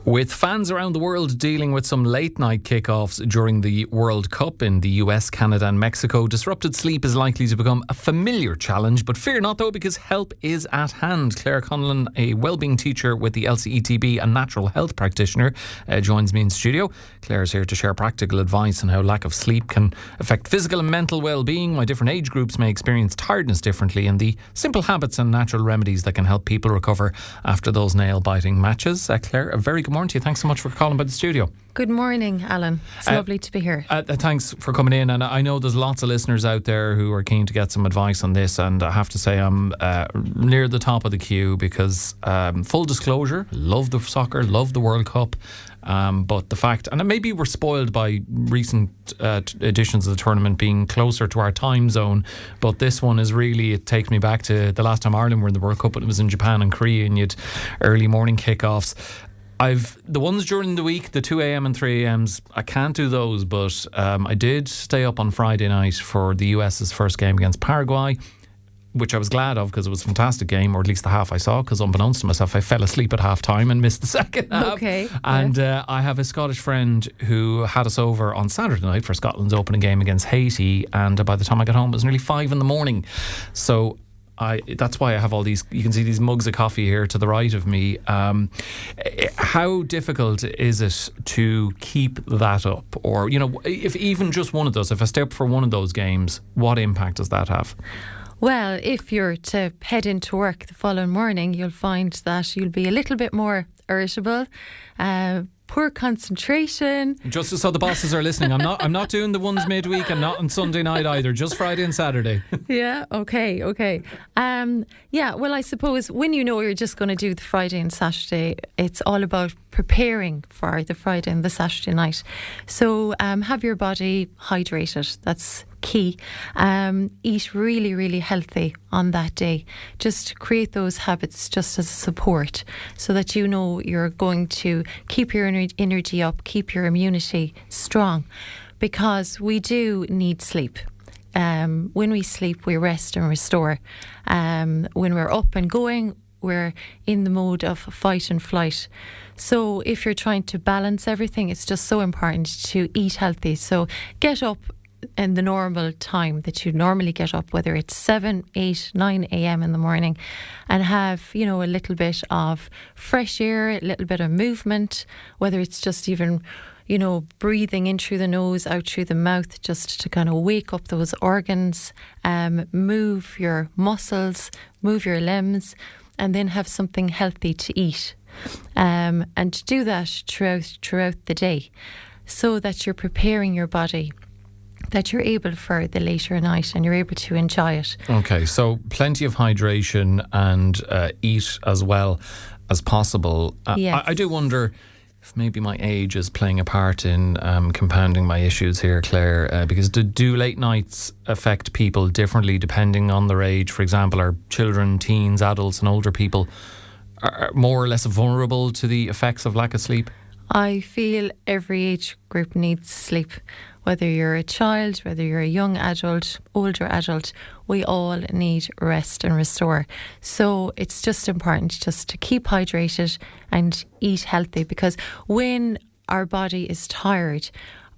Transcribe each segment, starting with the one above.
With fans around the world dealing with some late-night kickoffs during the World Cup in the US, Canada and Mexico, disrupted sleep is likely to become a familiar challenge. But fear not, though, because help is at hand. Clare Connellan, a wellbeing teacher with the LCETB and natural health practitioner, joins me in studio. Clare is here to share practical advice on how lack of sleep can affect physical and mental well-being, why different age groups may experience tiredness differently, and the simple habits and natural remedies that can help people recover after those nail-biting matches. Clare, a very good morning to you. Thanks so much for calling by the studio. Good morning, Alan. It's lovely to be here. Thanks for coming in. And I know there's lots of listeners out there who are keen to get some advice on this. And I have to say I'm near the top of the queue because, full disclosure, love the soccer, love the World Cup. But the fact, and maybe we're spoiled by recent editions of the tournament being closer to our time zone, but this one is really, it takes me back to the last time Ireland were in the World Cup, and it was in Japan and Korea, and you had early morning kickoffs. The ones during the week, the 2 a.m. and 3 a.m s, I can't do those, but I did stay up on Friday night for the US's first game against Paraguay, which I was glad of because it was a fantastic game, or at least the half I saw, because unbeknownst to myself I fell asleep at half time and missed the second half. Okay. And I have a Scottish friend who had us over on Saturday night for Scotland's opening game against Haiti, and by the time I got home it was nearly 5 a.m. So that's why I have all these, you can see these mugs of coffee here to the right of me. How difficult is it to keep that up? Or, you know, if even just one of those, if I stay up for one of those games, what impact does that have? Well, if you're to head into work the following morning, you'll find that you'll be a little bit more irritable, poor concentration. Just so the bosses are listening, I'm not doing the ones midweek. I'm not on Sunday night either. Just Friday and Saturday. Yeah. Okay. Yeah. Well, I suppose when you know you're just going to do the Friday and Saturday, it's all about preparing for the Friday and the Saturday night. So have your body hydrated. That's key. Eat really, really healthy on that day. Just create those habits just as a support, so that you know you're going to keep your energy up, keep your immunity strong, because we do need sleep. When we sleep, we rest and restore. When we're up and going, we're in the mode of fight and flight. So if you're trying to balance everything, it's just so important to eat healthy. So get up in the normal time that you normally get up, whether it's 7, 8, 9 a.m. in the morning, and have, you know, a little bit of fresh air, a little bit of movement, whether it's just even, you know, breathing in through the nose, out through the mouth, just to kind of wake up those organs, move your muscles, move your limbs, and then have something healthy to eat. And do that throughout the day, so that you're preparing your body, that you're able for the later night and you're able to enjoy it. Okay, so plenty of hydration and eat as well as possible. Yes. I do wonder if maybe my age is playing a part in compounding my issues here, Clare, because do late nights affect people differently depending on their age? For example, are children, teens, adults and older people are more or less vulnerable to the effects of lack of sleep? I feel every age group needs sleep. Whether you're a child, whether you're a young adult, older adult, we all need rest and restore. So it's just important just to keep hydrated and eat healthy, because when our body is tired,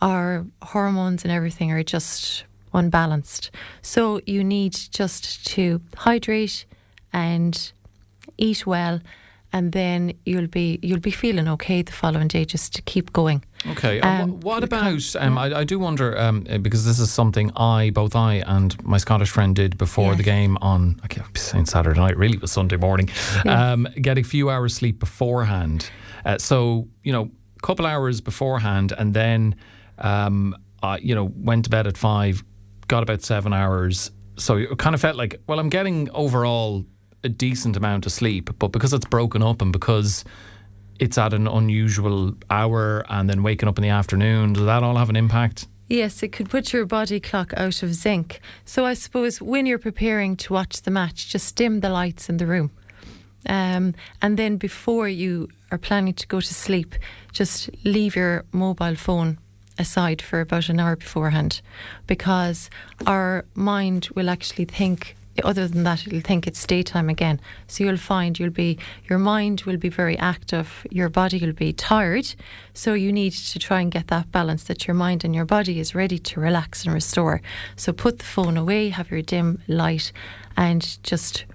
our hormones and everything are just unbalanced. So you need just to hydrate and eat well, and then you'll be feeling okay the following day, just to keep going. Okay. What about? I do wonder, because this is something both I and my Scottish friend did before the game on, I keep saying Saturday night, really it was Sunday morning. Get a few hours sleep beforehand. So, you know, a couple hours beforehand, and then you know, went to bed at 5, got about 7 hours. So it kind of felt like, well, I'm getting overall a decent amount of sleep, but because it's broken up and because it's at an unusual hour and then waking up in the afternoon, does that all have an impact? Yes, it could put your body clock out of sync. So I suppose when you're preparing to watch the match, just dim the lights in the room. And then before you are planning to go to sleep, just leave your mobile phone aside for about an hour beforehand, because our mind will actually think other than that, it'll think it's daytime again. So you'll find your mind will be very active, your body will be tired. So you need to try and get that balance that your mind and your body is ready to relax and restore. So put the phone away, have your dim light, and just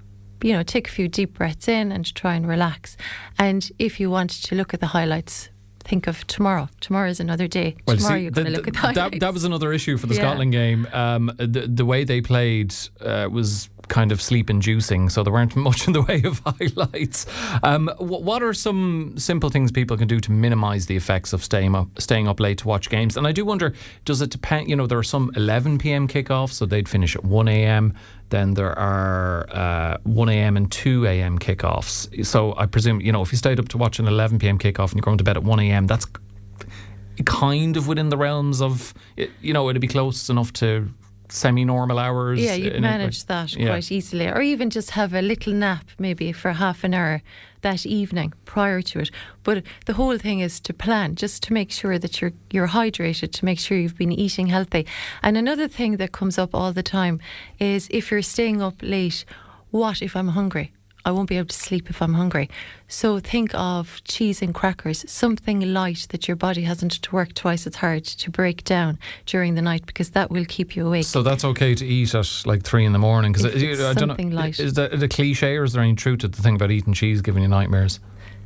take a few deep breaths in and try and relax. And if you want to look at the highlights, think of tomorrow. Tomorrow is another day. Well, tomorrow you're going to look at the highlights. That was another issue for the Scotland game. The way they played was kind of sleep-inducing, so there weren't much in the way of highlights. What are some simple things people can do to minimise the effects of staying up late to watch games? And I do wonder, does it depend? There are some 11 p.m. kickoffs, so they'd finish at 1 a.m. Then there are 1 a.m. and 2 a.m. kickoffs. So I presume, if you stayed up to watch an 11 p.m. kickoff and you're going to bed at 1 a.m., that's kind of within the realms of, it'd be close enough to semi-normal hours. Yeah, you'd manage that quite easily. Or even just have a little nap maybe for half an hour that evening prior to it. But the whole thing is to plan, just to make sure that you're hydrated, to make sure you've been eating healthy. And another thing that comes up all the time is if you're staying up late, what if I'm hungry? I won't be able to sleep if I'm hungry. So think of cheese and crackers, something light that your body hasn't to work twice as hard to break down during the night, because that will keep you awake. So that's okay to eat at like 3 a.m. Because I don't know, light. Is that a cliche, or is there any truth to the thing about eating cheese giving you nightmares?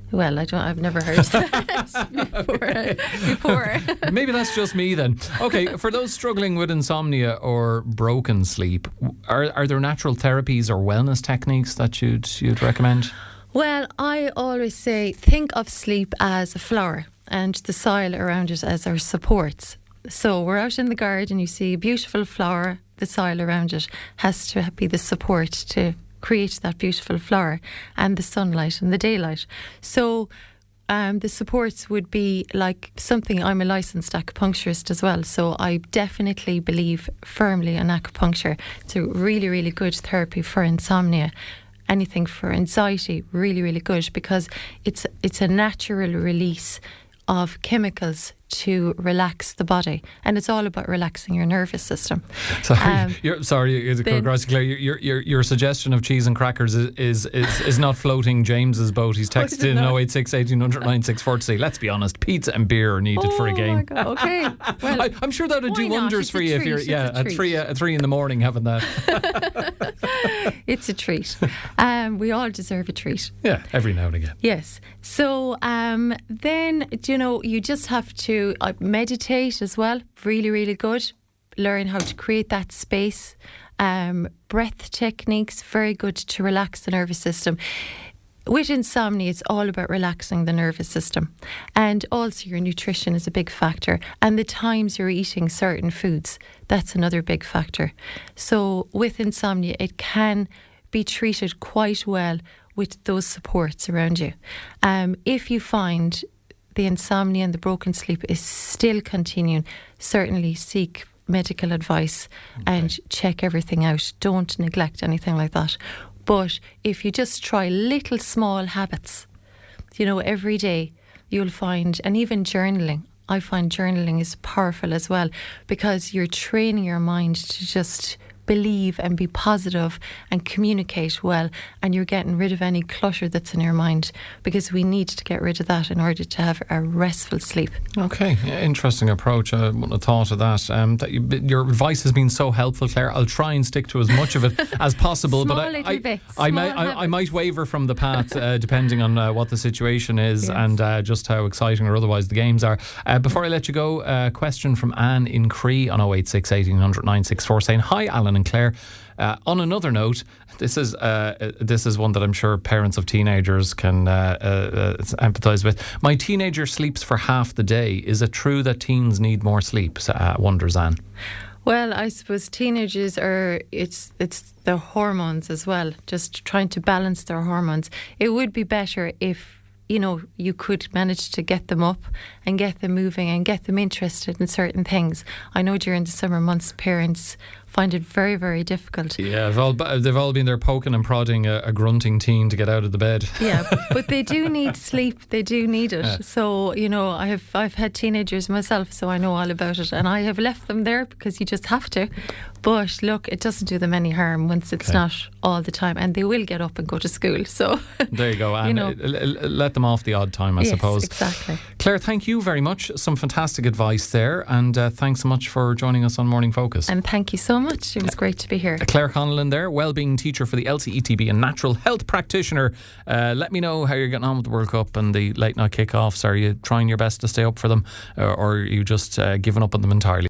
Well, I've never heard that before. Maybe that's just me then. Okay, for those struggling with insomnia or broken sleep, are there natural therapies or wellness techniques that you'd recommend? Well, I always say think of sleep as a flower and the soil around it as our supports. So we're out in the garden, you see a beautiful flower, the soil around it has to be the support to create that beautiful flower, and the sunlight and the daylight. So the supports would be like something. I'm a licensed acupuncturist as well, so I definitely believe firmly in acupuncture. It's a really, really good therapy for insomnia. Anything for anxiety, really, really good, because it's a natural release of chemicals to relax the body, and it's all about relaxing your nervous system. Claire, your suggestion of cheese and crackers is not floating James's boat. He's texted in 086 1800 964 to say, let's be honest, pizza and beer are needed for a game. My God, okay. Well, I'm sure that would do wonders for you if you're at 3 in the morning having that. It's a treat. We all deserve a treat. Yeah, every now and again. Yes. So then, you just have to meditate as well. Really, really good. Learn how to create that space. Breath techniques, very good to relax the nervous system. With insomnia, it's all about relaxing the nervous system. And also your nutrition is a big factor. And the times you're eating certain foods, that's another big factor. So with insomnia, it can be treated quite well with those supports around you. If you find the insomnia and the broken sleep is still continuing, certainly seek medical advice and check everything out. Don't neglect anything like that. But if you just try little small habits, every day, you'll find, and even journaling, I find journaling is powerful as well, because you're training your mind to just believe and be positive and communicate well, and you're getting rid of any clutter that's in your mind, because we need to get rid of that in order to have a restful sleep. Okay, interesting approach. I wouldn't have thought of that. Your advice has been so helpful, Claire. I'll try and stick to as much of it as possible, but I might waver from the path depending on what the situation is. Yes. And just how exciting or otherwise the games are. Before I let you go, a question from Anne in Cree on 086 1800 964 saying, hi Alan and Claire. On another note, this is one that I'm sure parents of teenagers can empathise with. My teenager sleeps for half the day. Is it true that teens need more sleep? Wonders Anne. Well, I suppose teenagers it's their hormones as well, just trying to balance their hormones. It would be better if you could manage to get them up and get them moving and get them interested in certain things. I know during the summer months parents find it very, very difficult. Yeah, they've all been there poking and prodding a grunting teen to get out of the bed. Yeah, but they do need sleep. They do need it. Yeah. So, I've had teenagers myself, so I know all about it. And I have left them there because you just have to. But look, it doesn't do them any harm once it's not all the time. And they will get up and go to school. So there you go. And let them off the odd time, I suppose. Exactly. Claire, thank you very much. Some fantastic advice there. And thanks so much for joining us on Morning Focus. And thank you so much. It was great to be here. Clare Connellan there, wellbeing teacher for the LCETB and natural health practitioner. Let me know how you're getting on with the World Cup and the late night kickoffs. Are you trying your best to stay up for them, or are you just giving up on them entirely?